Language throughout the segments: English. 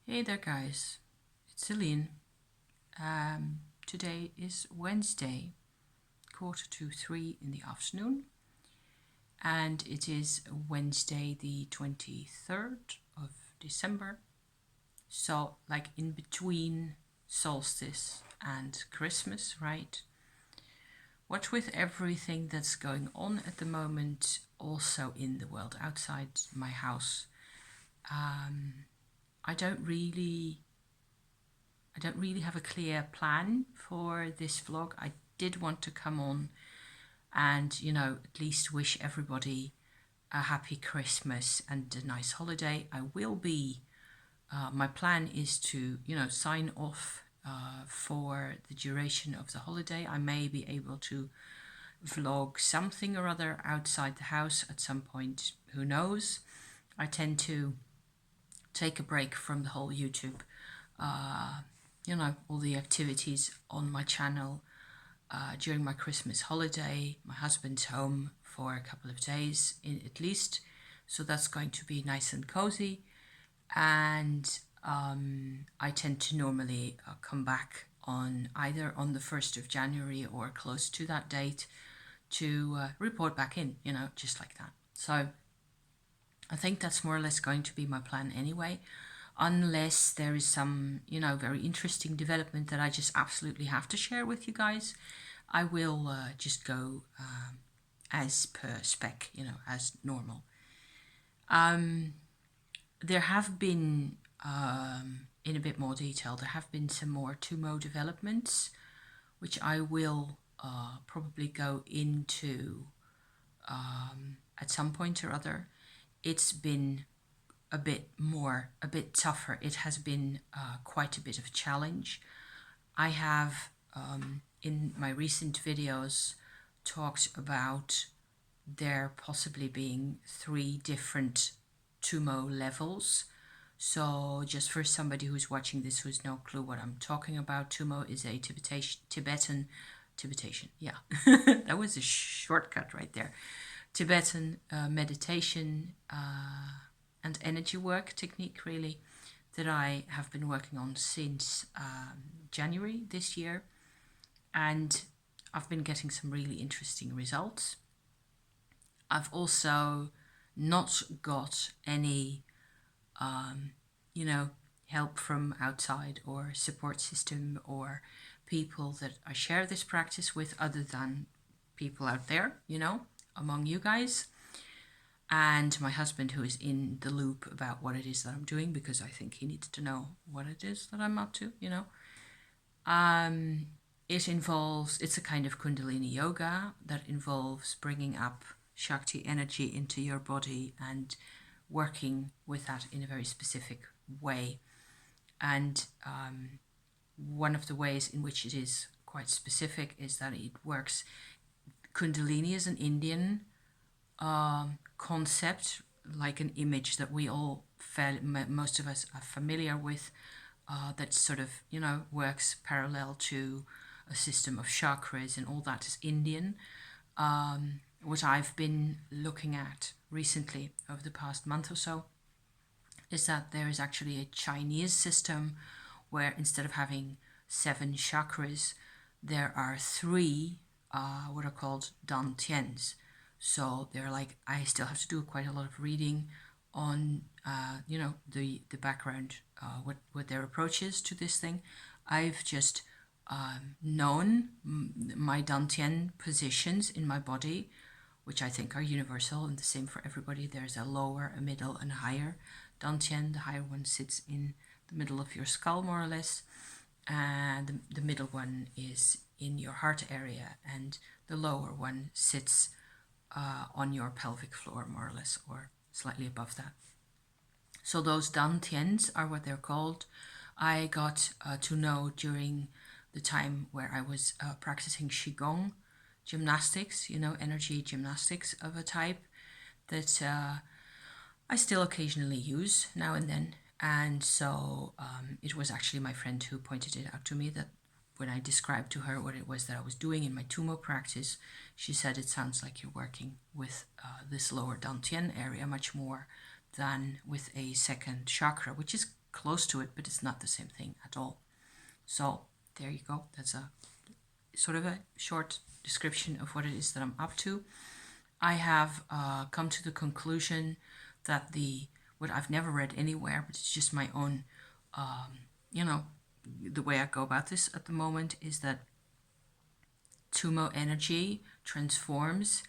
Hey there guys, it's Celine. Today is Wednesday, 2:45 in the afternoon, and it is Wednesday the 23rd of December. So like in between Solstice and Christmas, right? What with everything that's going on at the moment, also in the world outside my house, I don't really have a clear plan for this vlog. I did want to come on and, at least wish everybody a happy Christmas and a nice holiday. I will be, my plan is to, sign off for the duration of the holiday. I may be able to vlog something or other outside the house at some point, who knows. I tend to take a break from the whole YouTube, all the activities on my channel during my Christmas holiday. My husband's home for a couple of days at least, so that's going to be nice and cozy. And I tend to normally come back on either on the 1st of January or close to that date to report back in, just like that. So I think that's more or less going to be my plan anyway, unless there is some, very interesting development that I just absolutely have to share with you guys. I will just go as per spec, as normal. There have been, in a bit more detail, there have been some more Tumo developments, which I will probably go into at some point or other. It's been a bit tougher. It has been quite a bit of a challenge. I have, in my recent videos, talked about there possibly being 3 different Tumo levels. So just for somebody who's watching this who has no clue what I'm talking about, Tumo is a Tibetan, yeah, that was a shortcut right there. Tibetan meditation and energy work technique, really, that I have been working on since January this year. And I've been getting some really interesting results. I've also not got any, help from outside or support system or people that I share this practice with other than people out there, among you guys. And my husband, who is in the loop about what it is that I'm doing, because I think he needs to know what it is that I'm up to, it's a kind of Kundalini yoga that involves bringing up Shakti energy into your body and working with that in a very specific way. And one of the ways in which it is quite specific is that it works. Kundalini is an Indian concept, like an image that we all most of us are familiar with, that sort of, works parallel to a system of chakras, and all that is Indian. What I've been looking at recently over the past month or so is that there is actually a Chinese system where instead of having 7 chakras, there are 3 what are called dantians. So they're like, I still have to do quite a lot of reading on, the background, what their approach is to this thing. I've just known my dantian positions in my body, which I think are universal and the same for everybody. There's a lower, a middle, and a higher dantian. The higher one sits in the middle of your skull, more or less, and the middle one is in your heart area, and the lower one sits on your pelvic floor, more or less, or slightly above that. So those dantians are what they're called. I got to know during the time where I was practicing Qigong gymnastics, energy gymnastics of a type that I still occasionally use now and then. And so it was actually my friend who pointed it out to me, that when I described to her what it was that I was doing in my Tumo practice, she said, it sounds like you're working with this lower dantian area much more than with a second chakra, which is close to it, but it's not the same thing at all. So there you go. That's a sort of a short description of what it is that I'm up to. I have come to the conclusion that what I've never read anywhere, but it's just my own, the way I go about this at the moment is that Tumo energy transforms,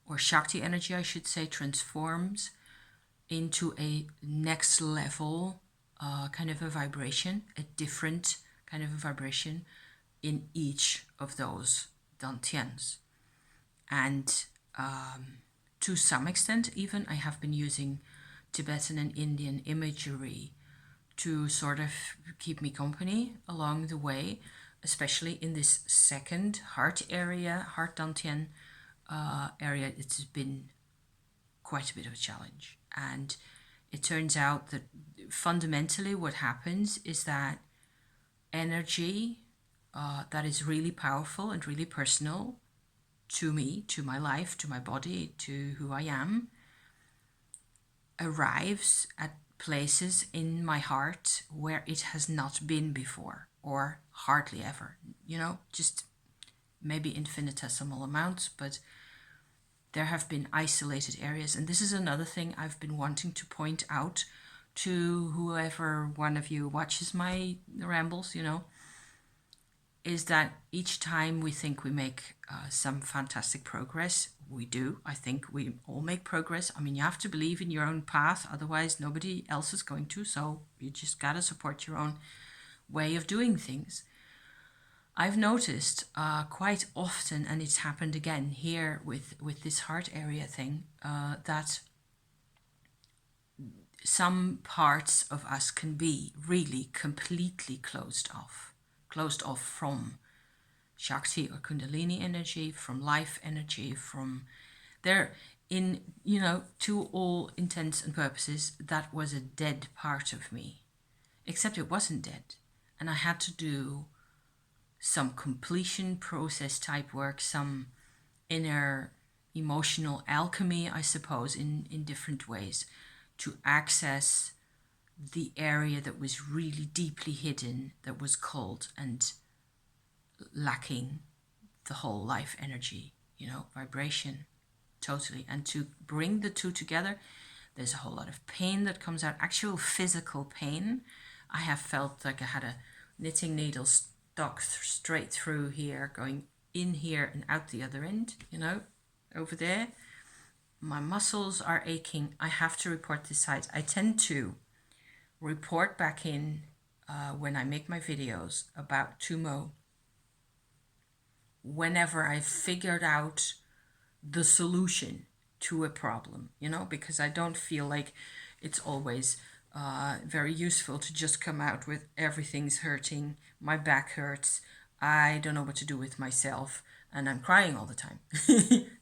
or Shakti energy, I should say, transforms into a next level kind of a vibration, a different kind of a vibration in each of those dantians. And to some extent, even, I have been using Tibetan and Indian imagery to sort of keep me company along the way, especially in this second heart area, heart dantian area. It's been quite a bit of a challenge. And it turns out that fundamentally what happens is that energy that is really powerful and really personal to me, to my life, to my body, to who I am, arrives at places in my heart where it has not been before, or hardly ever, just maybe infinitesimal amounts, but there have been isolated areas. And this is another thing I've been wanting to point out to whoever one of you watches my rambles, is that each time we think we make some fantastic progress, we do. I think we all make progress. I mean, you have to believe in your own path, otherwise nobody else is going to. So you just gotta support your own way of doing things. I've noticed quite often, and it's happened again here with this heart area thing, that some parts of us can be really completely closed off from Shakti or Kundalini energy, from life energy, from there. To all intents and purposes, that was a dead part of me, except it wasn't dead. And I had to do some completion process type work, some inner emotional alchemy, I suppose, in different ways, to access the area that was really deeply hidden, that was cold and lacking the whole life energy, vibration, totally. And to bring the two together, there's a whole lot of pain that comes out, actual physical pain. I have felt like I had a knitting needle stuck straight through here, going in here and out the other end, over there. My muscles are aching. I have to report this side. I tend to report back in when I make my videos about Tumo whenever I've figured out the solution to a problem, because I don't feel like it's always very useful to just come out with everything's hurting, my back hurts, I don't know what to do with myself, and I'm crying all the time.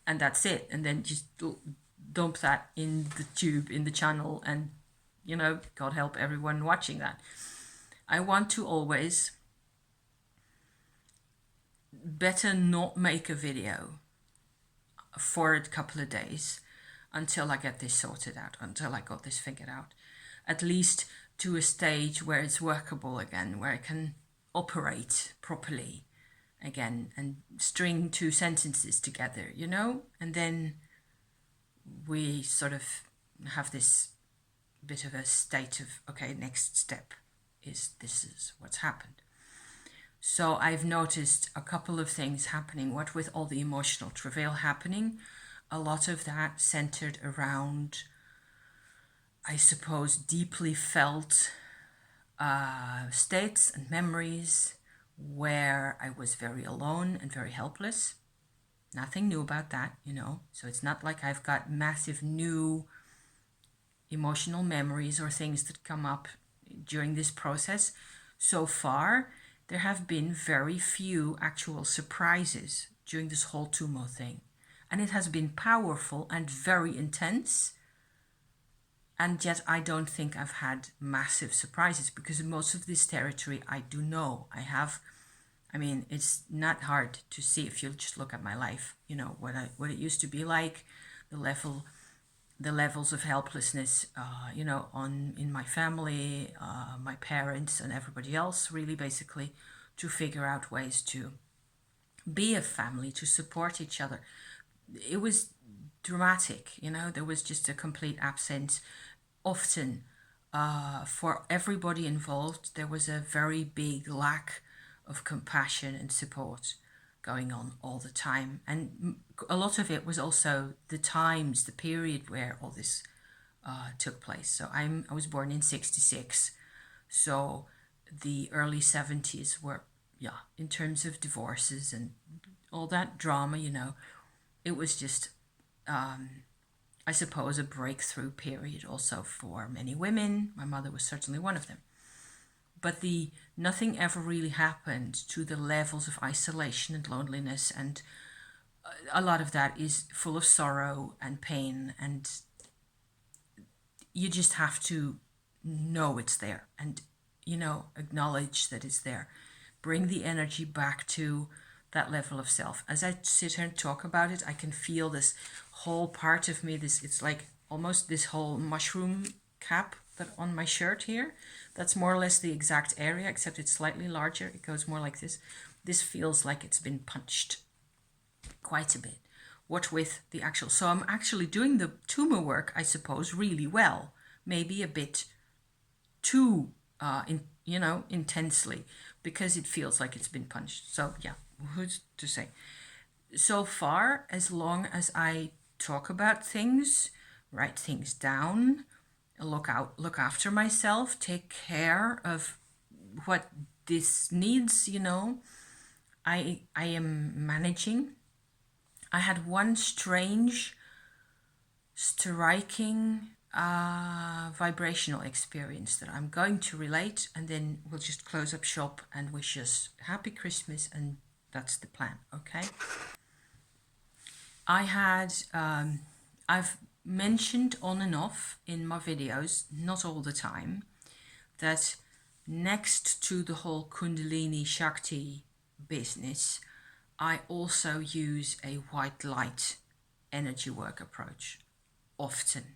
And that's it. And then just dump that in the tube, in the channel, and, God help everyone watching that. I want to always better not make a video for a couple of days until I get this sorted out, until I got this figured out, at least to a stage where it's workable again, where I can operate properly again and string two sentences together, and then we sort of have this bit of a state of, okay, next step is this is what's happened. So I've noticed a couple of things happening. What with all the emotional travail happening, a lot of that centered around, I suppose, deeply felt states and memories where I was very alone and very helpless. Nothing new about that, So it's not like I've got massive new emotional memories or things that come up during this process. So far, there have been very few actual surprises during this whole Tumo thing. And it has been powerful and very intense. And yet I don't think I've had massive surprises, because in most of this territory I do know. It's not hard to see if you just look at my life, what it used to be like, the level the levels of helplessness, in my family, my parents, and everybody else, really, basically, to figure out ways to be a family, to support each other. It was dramatic, there was just a complete absence. Often, for everybody involved, there was a very big lack of compassion and support going on all the time. And a lot of it was also the period where all this took place. So I was born in 66. So the early 70s were, yeah, in terms of divorces and all that drama, it was just, I suppose, a breakthrough period also for many women. My mother was certainly one of them. But nothing ever really happened to the levels of isolation and loneliness, and a lot of that is full of sorrow and pain, and you just have to know it's there and, acknowledge that it's there. Bring the energy back to that level of self. As I sit here and talk about it, I can feel this whole part of me, it's like almost this whole mushroom cap that on my shirt here. That's more or less the exact area, except it's slightly larger. It goes more like this. This feels like it's been punched quite a bit. What with the actual... So I'm actually doing the tumor work, I suppose, really well. Maybe a bit too, intensely, because it feels like it's been punched. So yeah, who's to say? So far, as long as I talk about things, write things down, look after myself, take care of what this needs, I am managing. I had one strange, striking vibrational experience that I'm going to relate, and then we'll just close up shop and wish us happy Christmas, and that's the plan, okay? I've mentioned on and off in my videos, not all the time, that next to the whole Kundalini Shakti business, I also use a white light energy work approach often.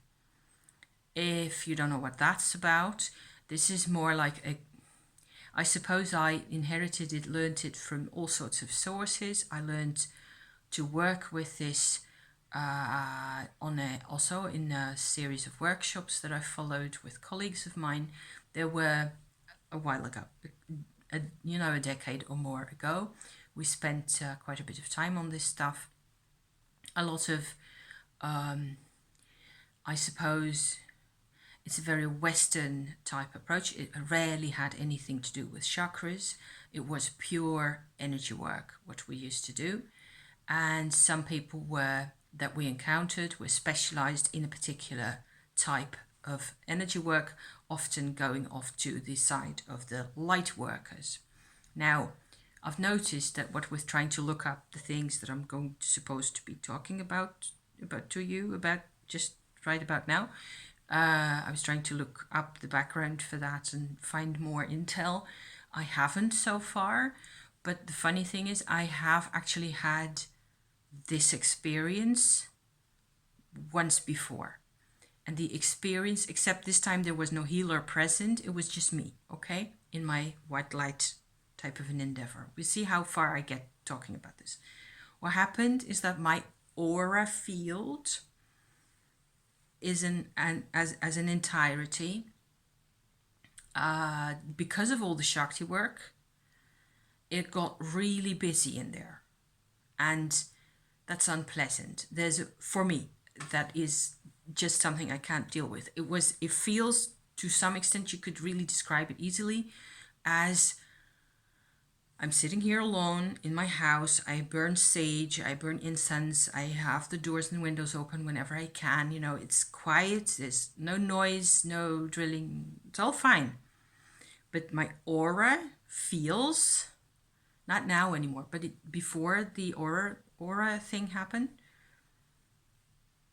If you don't know what that's about, this is more like I suppose I inherited it, learned it from all sorts of sources. I learned to work with this also in a series of workshops that I followed with colleagues of mine. There were a while ago, a decade or more ago. We spent quite a bit of time on this stuff. A lot of, I suppose, it's a very Western type approach. It rarely had anything to do with chakras. It was pure energy work, what we used to do. And some people that we encountered were specialized in a particular type of energy work, often going off to the side of the light workers. Now, I've noticed that what with trying to look up the things that I'm supposed to be talking about to you about just right about now, I was trying to look up the background for that and find more intel. I haven't so far, but the funny thing is I have actually had this experience once before. And the experience, except this time there was no healer present, it was just me, okay? In my white light type of an endeavor. We see how far I get talking about this. What happened is that my aura field is as an entirety, because of all the Shakti work, it got really busy in there. And that's unpleasant. For me, that is just something I can't deal with. It feels, to some extent, you could really describe it easily as I'm sitting here alone in my house. I burn sage, I burn incense, I have the doors and windows open whenever I can. It's quiet, there's no noise, no drilling, it's all fine. But my aura feels, not now anymore, but before the aura thing happened,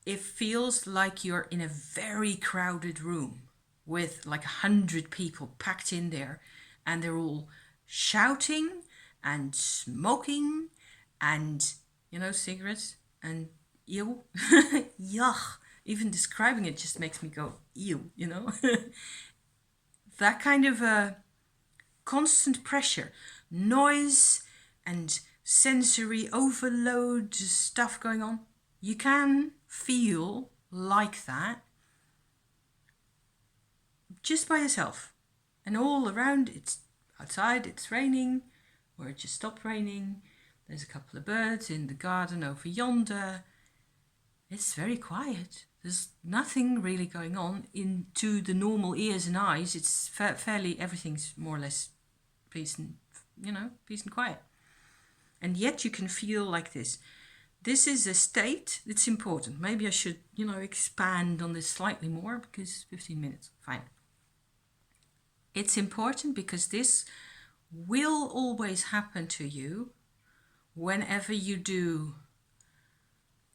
it feels like you're in a very crowded room with like 100 people packed in there, and they're all shouting and smoking and, cigarettes and ew, yuck. even describing it just makes me go, ew, you know? That kind of constant pressure, noise and sensory overload stuff going on. You can feel like that just by yourself. And all around, it's outside, it's raining, or it just stopped raining. There's a couple of birds in the garden over yonder. It's very quiet. There's nothing really going on into the normal ears and eyes. It's fairly, everything's more or less peace and, peace and quiet. And yet you can feel like this. This is a state. It's important. Maybe I should, expand on this slightly more because 15 minutes, fine. It's important because this will always happen to you whenever you do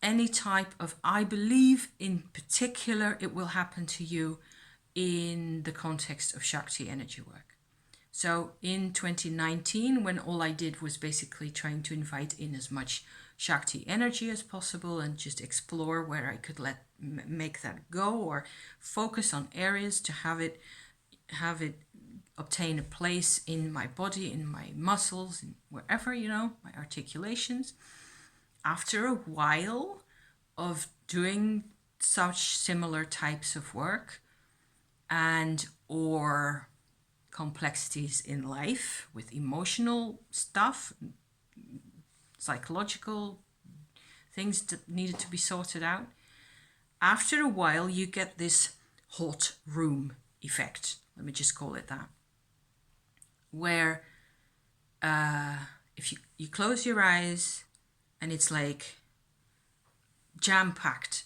any type of, I believe in particular, it will happen to you in the context of Shakti energy work. So in 2019, when all I did was basically trying to invite in as much Shakti energy as possible and just explore where I could make that go or focus on areas to have it obtain a place in my body, in my muscles, in wherever, my articulations. After a while of doing such similar types of work and or complexities in life with emotional stuff, psychological things that needed to be sorted out, after a while you get this hot room effect, let me just call it that, where if you close your eyes and it's like jam-packed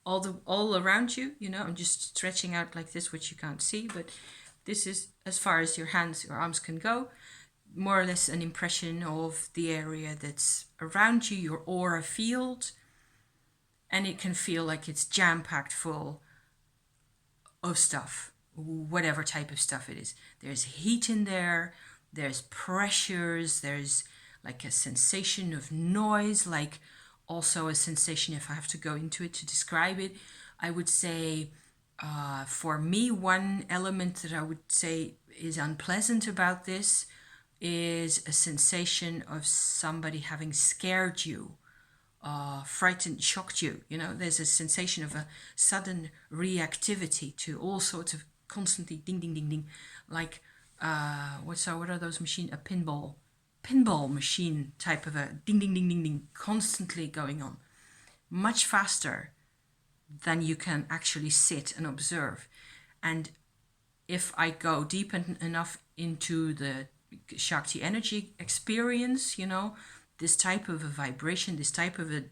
all around you, I'm just stretching out like this, which you can't see, but this is as far as your hands or arms can go, more or less an impression of the area that's around you, your aura field, and it can feel like it's jam-packed full of stuff, whatever type of stuff it is. There's heat in there, there's pressures, there's like a sensation of noise, like also a sensation, if I have to go into it to describe it, I would say for me, one element that I would say is unpleasant about this is a sensation of somebody having scared you, frightened, shocked you. There's a sensation of a sudden reactivity to all sorts of constantly ding, ding, ding, ding, like what are those machines? A pinball machine type of a ding, ding, ding, ding, ding, constantly going on, much faster than you can actually sit and observe. And if I go deep enough into the Shakti energy experience, this type of a vibration, this type of a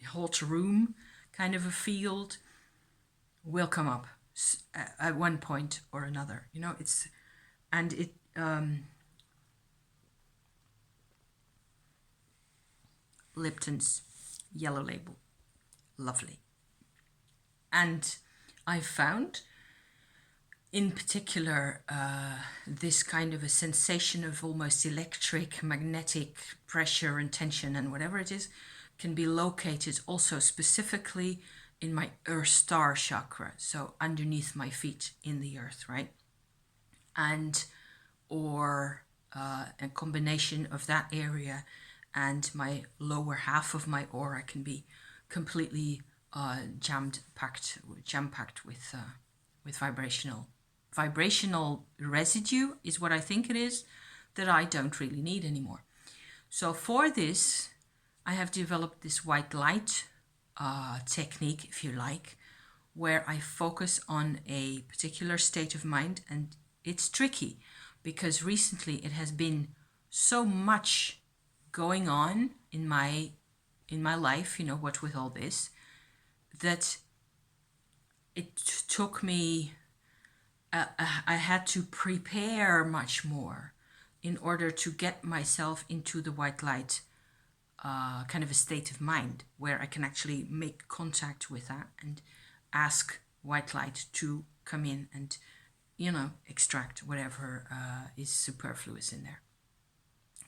hot room kind of a field will come up at one point or another. Lipton's yellow label, lovely. And I found in particular this kind of a sensation of almost electric, magnetic pressure and tension and whatever it is can be located also specifically in my earth star chakra, so underneath my feet in the earth, right? And or a combination of that area and my lower half of my aura can be completely jam-packed with vibrational residue is what I think it is, that I don't really need anymore. So for this, I have developed this white light technique, if you like, where I focus on a particular state of mind. And it's tricky because recently it has been so much going on in my life, what with all this, that it took me, I had to prepare much more in order to get myself into the white light kind of a state of mind where I can actually make contact with that and ask white light to come in and, extract whatever is superfluous in there.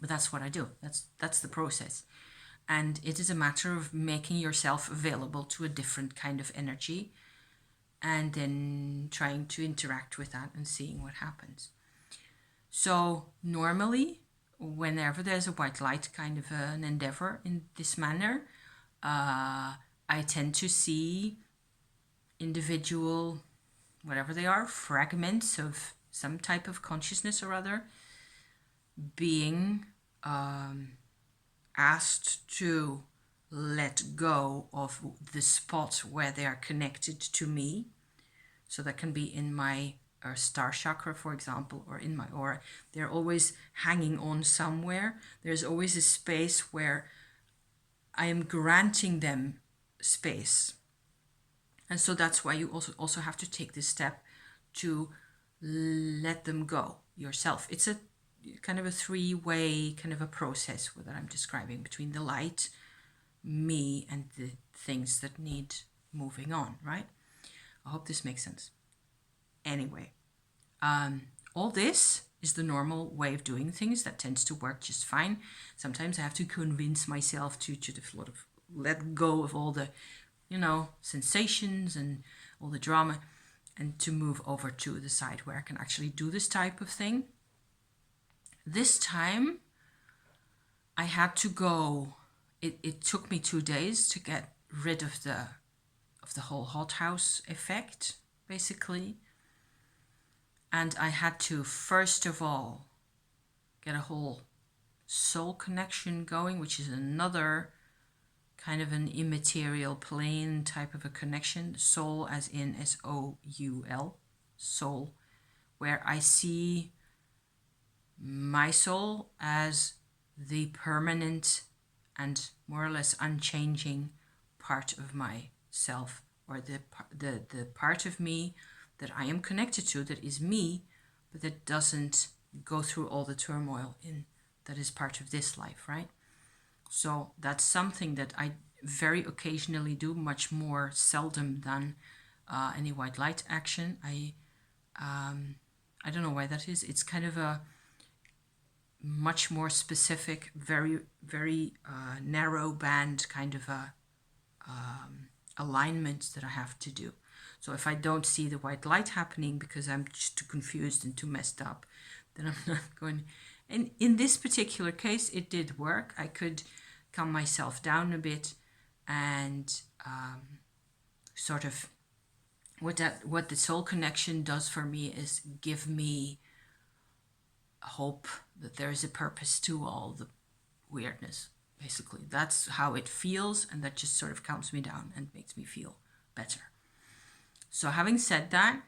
But that's what I do. That's the process. And it is a matter of making yourself available to a different kind of energy and then trying to interact with that and seeing what happens. So normally, whenever there's a white light kind of an endeavor in this manner, I tend to see individual, whatever they are, fragments of some type of consciousness or other being asked to let go of the spot where they are connected to me. So that can be in my star chakra, for example, or in my aura. They're always hanging on somewhere. There's always a space where I am granting them space. And so that's why you also have to take this step to let them go yourself. It's a kind of a three-way kind of a process that I'm describing between the light, me, and the things that need moving on, right? I hope this makes sense. Anyway, all this is the normal way of doing things that tends to work just fine. Sometimes I have to convince myself to sort of let go of all the, sensations and all the drama, and to move over to the side where I can actually do this type of thing. This time I had to go, it took me 2 days to get rid of the whole hothouse effect, basically. And I had to, first of all, get a whole soul connection going, which is another kind of an immaterial plane type of a connection. Soul as in S-O-U-L, soul, where I see my soul as the permanent and more or less unchanging part of myself, or the part of me that I am connected to, that is me, but that doesn't go through all the turmoil that is part of this life, right? So that's something that I very occasionally do, much more seldom than any white light action. I don't know why that is. It's kind of a much more specific, very, very narrow band kind of a alignment that I have to do. So if I don't see the white light happening because I'm just too confused and too messed up, then I'm not going. And in this particular case, it did work. I could calm myself down a bit and sort of what the soul connection does for me is give me hope that there is a purpose to all the weirdness. Basically, that's how it feels, and that just sort of calms me down and makes me feel better. So having said that,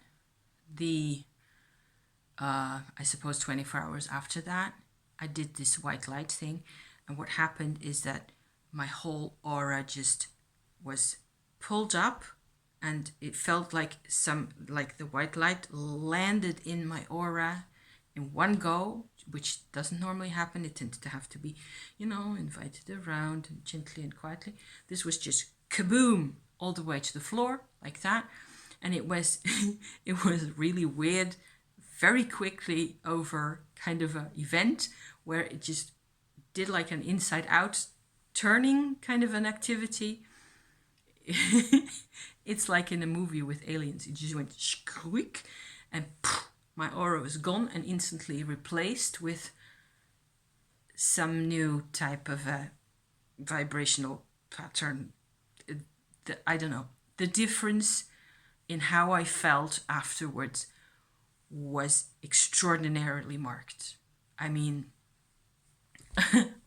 I suppose 24 hours after that, I did this white light thing, and what happened is that my whole aura just was pulled up, and it felt like the white light landed in my aura in one go, which doesn't normally happen. It tends to have to be, invited around and gently and quietly. This was just kaboom all the way to the floor like that. And it was it was really weird, very quickly over kind of an event where it just did like an inside out turning kind of an activity. It's like in a movie with aliens. It just went squeak and poof, my aura was gone and instantly replaced with some new type of a vibrational pattern. I don't know. The difference in how I felt afterwards was extraordinarily marked. I mean,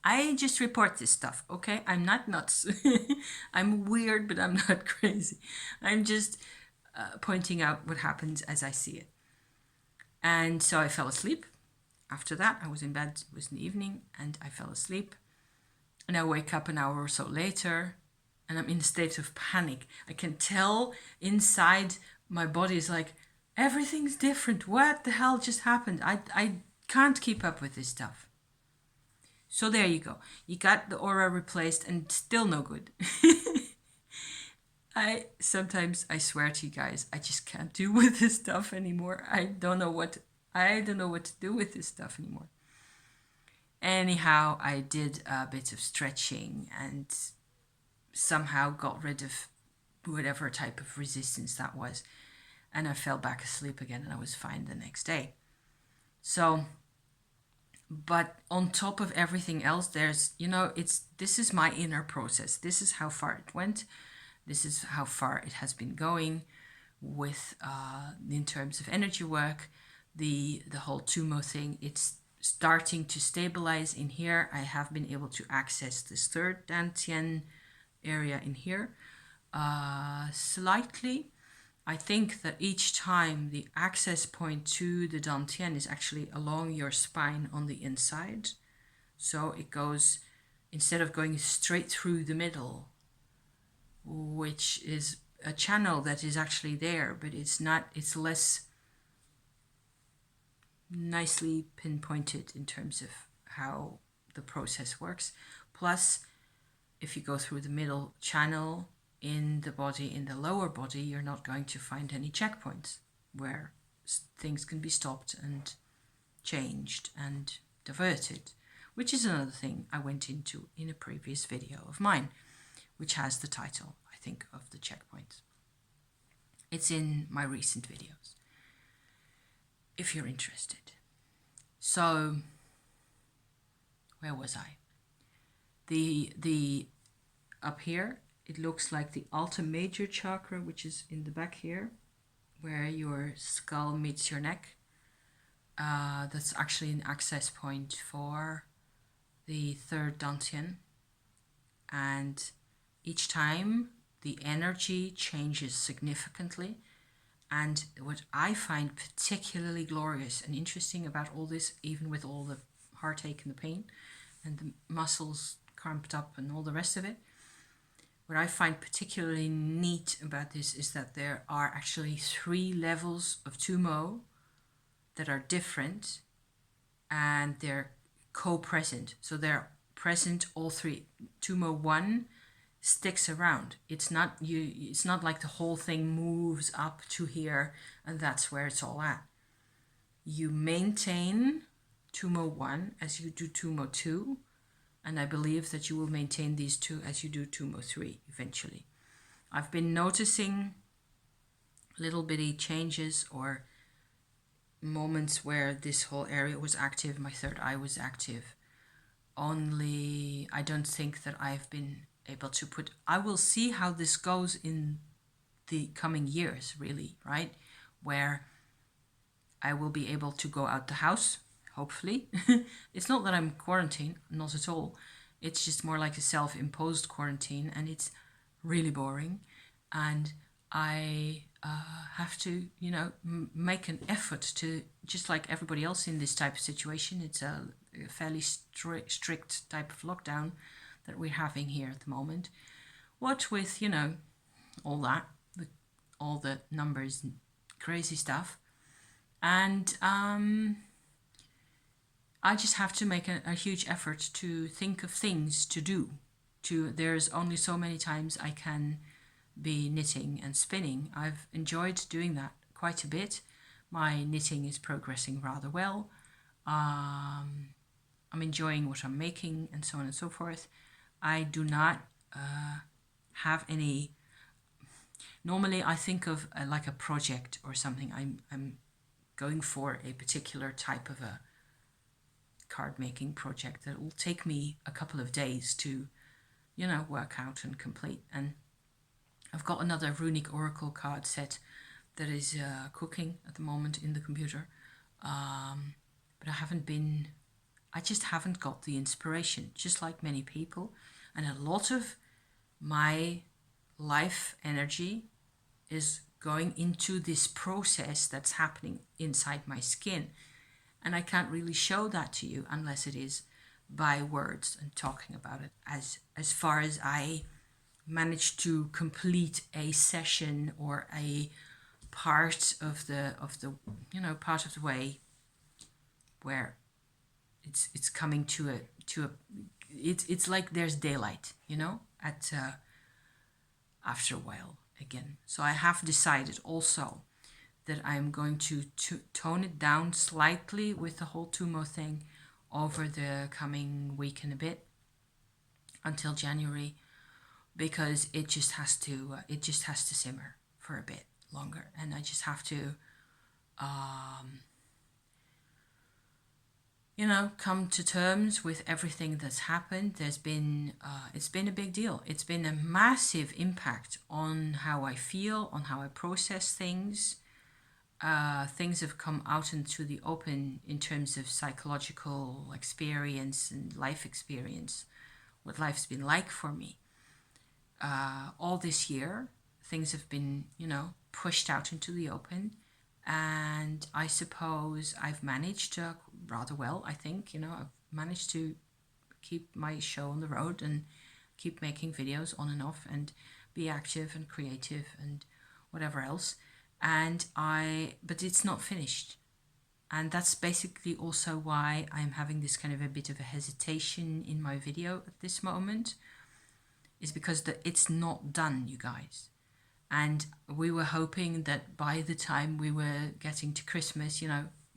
I just report this stuff, okay? I'm not nuts. I'm weird, but I'm not crazy. I'm just pointing out what happens as I see it. And so I fell asleep. After that, I was in bed. It was in the evening, and I fell asleep. And I wake up an hour or so later, and I'm in a state of panic. I can tell inside my body is like, everything's different. What the hell just happened? I can't keep up with this stuff. So there you go. You got the aura replaced and still no good. Sometimes I swear to you guys, I just can't do with this stuff anymore. I don't know what to do with this stuff anymore. Anyhow, I did a bit of stretching and somehow got rid of whatever type of resistance that was. And I fell back asleep again and I was fine the next day. So, but on top of everything else, there's, this is my inner process. This is how far it went. This is how far it has been going with, in terms of energy work, the whole Tumo thing. It's starting to stabilize in here. I have been able to access this third Dantian area in here slightly. I think that each time the access point to the Dantian is actually along your spine on the inside. So it goes, instead of going straight through the middle, which is a channel that is actually there, but it's not, it's less nicely pinpointed in terms of how the process works. Plus, if you go through the middle channel in the body, in the lower body, you're not going to find any checkpoints where things can be stopped and changed and diverted, which is another thing I went into in a previous video of mine, which has the title, I think, of the checkpoints. It's in my recent videos, if you're interested. So, where was I? The up here, it looks like the Alta Major chakra, which is in the back here, where your skull meets your neck. That's actually an access point for the third Dantian. And each time the energy changes significantly. And what I find particularly glorious and interesting about all this, even with all the heartache and the pain and the muscles cramped up and all the rest of it, what I find particularly neat about this is that there are actually 3 levels of Tumo that are different and they're co-present. So they're present all 3. Tumo 1 sticks around. It's not like the whole thing moves up to here and that's where it's all at. You maintain Tumo 1 as you do Tumo 2, and I believe that you will maintain these 2 as you do Tumo 3 eventually. I've been noticing little bitty changes or moments where this whole area was active, my third eye was active. Only I don't think that I've been able to put, I will see how this goes in the coming years, really, right? Where I will be able to go out the house, hopefully. It's not that I'm quarantined, not at all. It's just more like a self-imposed quarantine and it's really boring. And I have to, make an effort to, just like everybody else in this type of situation, it's a fairly strict type of lockdown that we're having here at the moment. What with, all that, all the numbers and crazy stuff. And I just have to make a huge effort to think of things to do. There's only so many times I can be knitting and spinning. I've enjoyed doing that quite a bit. My knitting is progressing rather well. I'm enjoying what I'm making and so on and so forth. I do not have any. Normally, I think of like a project or something. I'm going for a particular type of a card making project that will take me a couple of days to, work out and complete. And I've got another runic oracle card set that is cooking at the moment in the computer, but I just haven't got the inspiration, just like many people. And a lot of my life energy is going into this process that's happening inside my skin. And I can't really show that to you unless it is by words and talking about it. As far as I manage to complete a session or a part of the part of the way where it's coming to a it's like there's daylight, at after a while again. So I have decided also that I'm going to tone it down slightly with the whole Tumo thing over the coming week and a bit until January, because it just has to simmer for a bit longer, and I just have to come to terms with everything that's happened. It's been a big deal. It's been a massive impact on how I feel, on how I process things. Things have come out into the open in terms of psychological experience and life experience, what life's been like for me. All this year, things have been, pushed out into the open. And I suppose I've managed rather well, I think. I've managed to keep my show on the road and keep making videos on and off and be active and creative and whatever else. But it's not finished. And that's basically also why I'm having this kind of a bit of a hesitation in my video at this moment, is because it's not done, you guys. And we were hoping that by the time we were getting to Christmas,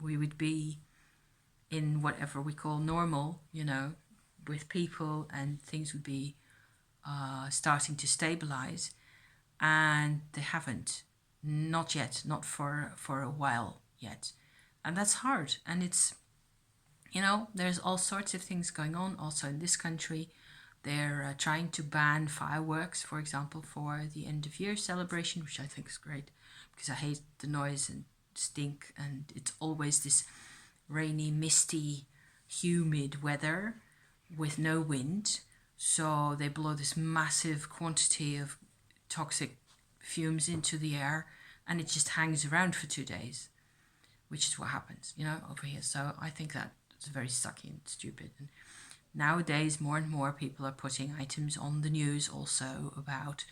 we would be in whatever we call normal, with people, and things would be starting to stabilize. And they haven't. Not yet. Not for a while yet. And that's hard. And it's, there's all sorts of things going on also in this country. They're trying to ban fireworks, for example, for the end of year celebration, which I think is great because I hate the noise and stink, and it's always this rainy, misty, humid weather with no wind. So they blow this massive quantity of toxic fumes into the air, and it just hangs around for 2 days, which is what happens, over here. So I think that it's very sucky and stupid. And nowadays, more and more people are putting items on the news also about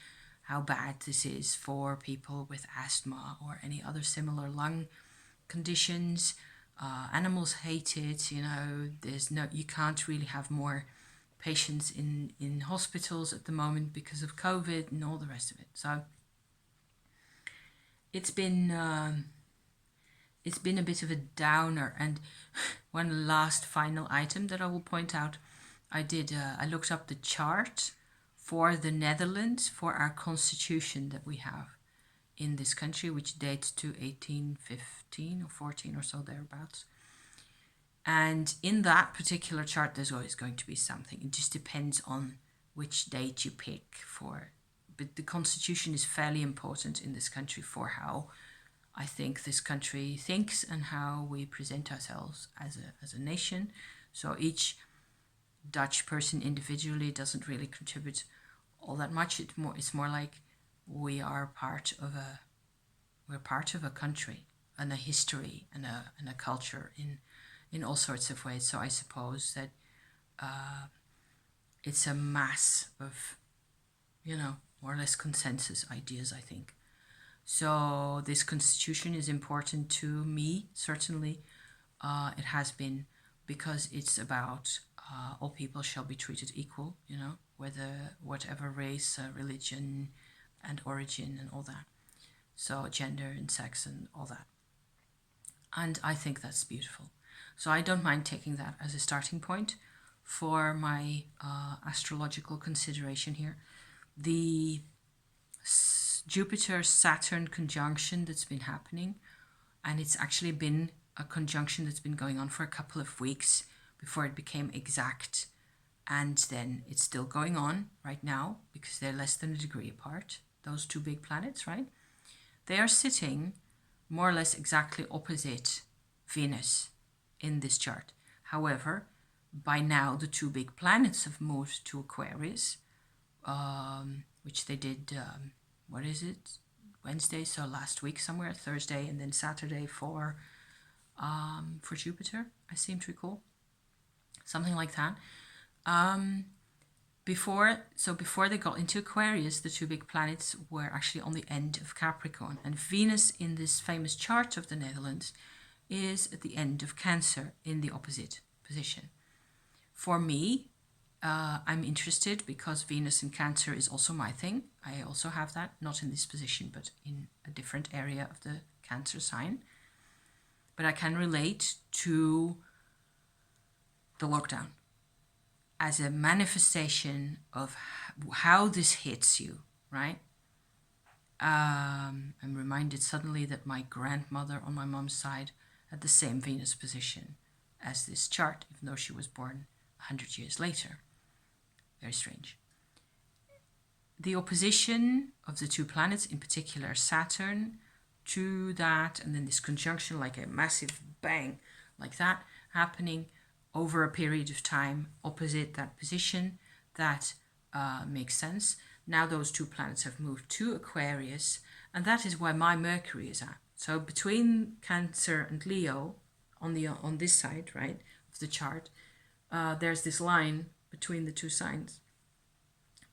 how bad this is for people with asthma or any other similar lung conditions. Animals hate it. You can't really have more patients in hospitals at the moment because of COVID and all the rest of it. So it's been a bit of a downer. And one last final item that I will point out, I looked up the chart for the Netherlands for our constitution that we have in this country, which dates to 1815 or 14 or so, thereabouts. And in that particular chart, there's always going to be something. It just depends on which date you pick for. But the constitution is fairly important in this country for how I think this country thinks and how we present ourselves as a nation. So each Dutch person individually doesn't really contribute all that much. It's more like we're part of a country and a history and a culture in all sorts of ways. So I suppose that it's a mass of more or less consensus ideas, I think. So this constitution is important to me, certainly. It has been, because it's about all people shall be treated equal, whatever race, religion, and origin, and all that. So gender and sex and all that. And I think that's beautiful. So I don't mind taking that as a starting point for my astrological consideration here. The Jupiter-Saturn conjunction that's been happening, and it's actually been a conjunction that's been going on for a couple of weeks before it became exact, and then it's still going on right now because they're less than a degree apart, those two big planets, right? They are sitting more or less exactly opposite Venus in this chart. However, by now the two big planets have moved to Aquarius, which they did, Wednesday, so last week somewhere, Thursday, and then Saturday for Jupiter, I seem to recall. Something like that. Before they got into Aquarius, the two big planets were actually on the end of Capricorn. And Venus in this famous chart of the Netherlands is at the end of Cancer in the opposite position. For me, I'm interested because Venus in Cancer is also my thing. I also have that, not in this position, but in a different area of the Cancer sign. But I can relate to the lockdown as a manifestation of how this hits you, right? I'm reminded suddenly that my grandmother on my mom's side had the same Venus position as this chart, even though she was born 100 years later. Very strange. The opposition of the two planets, in particular Saturn, to that, and then this conjunction, like a massive bang, like that, happening over a period of time opposite that position, that makes sense. Now those two planets have moved to Aquarius, and that is where my Mercury is at. So between Cancer and Leo, on this side, right, of the chart, there's this line between the two signs.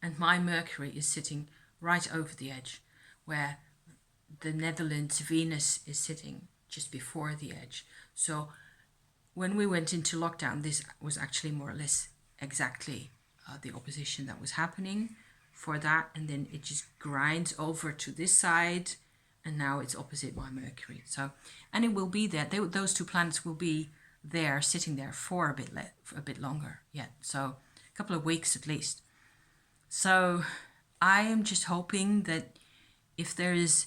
And my Mercury is sitting right over the edge, where the Netherlands Venus is sitting just before the edge. So when we went into lockdown, this was actually more or less exactly the opposition that was happening for that. And then it just grinds over to this side, and now it's opposite my Mercury. So, and it will be there. Those two planets will be there, sitting there for a bit longer yet. So a couple of weeks at least. So I am just hoping that if there is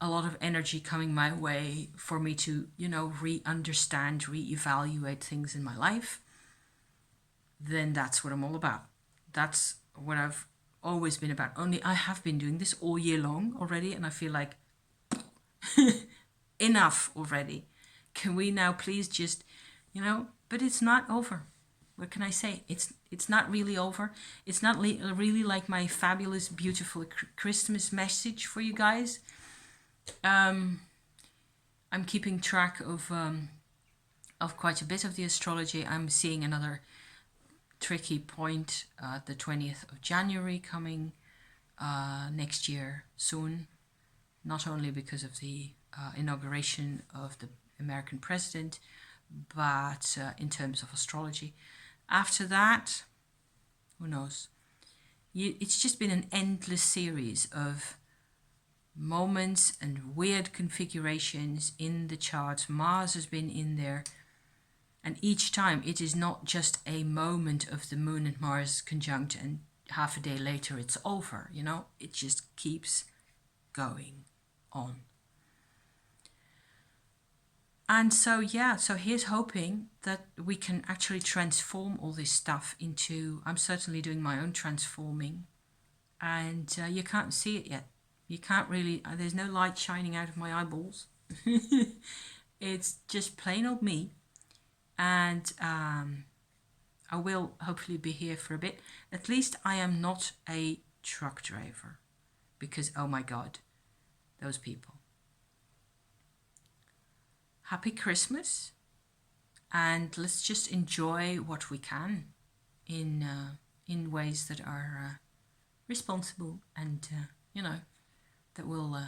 a lot of energy coming my way for me to, re-understand, re-evaluate things in my life, then that's what I'm all about. That's what I've always been about. Only I have been doing this all year long already, and I feel like enough already. Can we now please just, but it's not over. What can I say? It's not really over. It's not really like my fabulous, beautiful Christmas message for you guys. I'm keeping track of quite a bit of the astrology. I'm seeing another tricky point, the 20th of January coming next year soon, not only because of the inauguration of the American president, but in terms of astrology. After that, who knows? It's just been an endless series of moments and weird configurations in the chart. Mars has been in there, and each time it is not just a moment of the Moon and Mars conjunct and half a day later it's over, it just keeps going on. And so here's hoping that we can actually transform all this stuff into, I'm certainly doing my own transforming, and you can't see it yet. You can't really, there's no light shining out of my eyeballs. It's just plain old me. And I will hopefully be here for a bit. At least I am not a truck driver, because, oh my God, those people. Happy Christmas, and let's just enjoy what we can in ways that are responsible and that we'll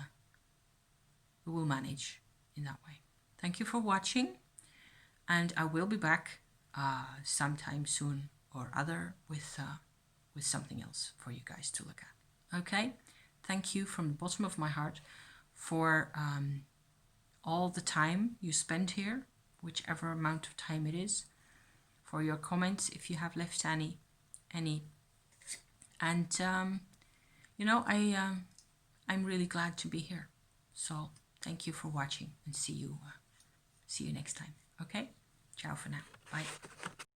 manage in that way. Thank you for watching, and I will be back sometime soon or other with something else for you guys to look at. Okay, thank you from the bottom of my heart for all the time you spend here, whichever amount of time it is, for your comments if you have left any, and I'm really glad to be here. So thank you for watching, and see you next time. Okay, ciao for now. Bye.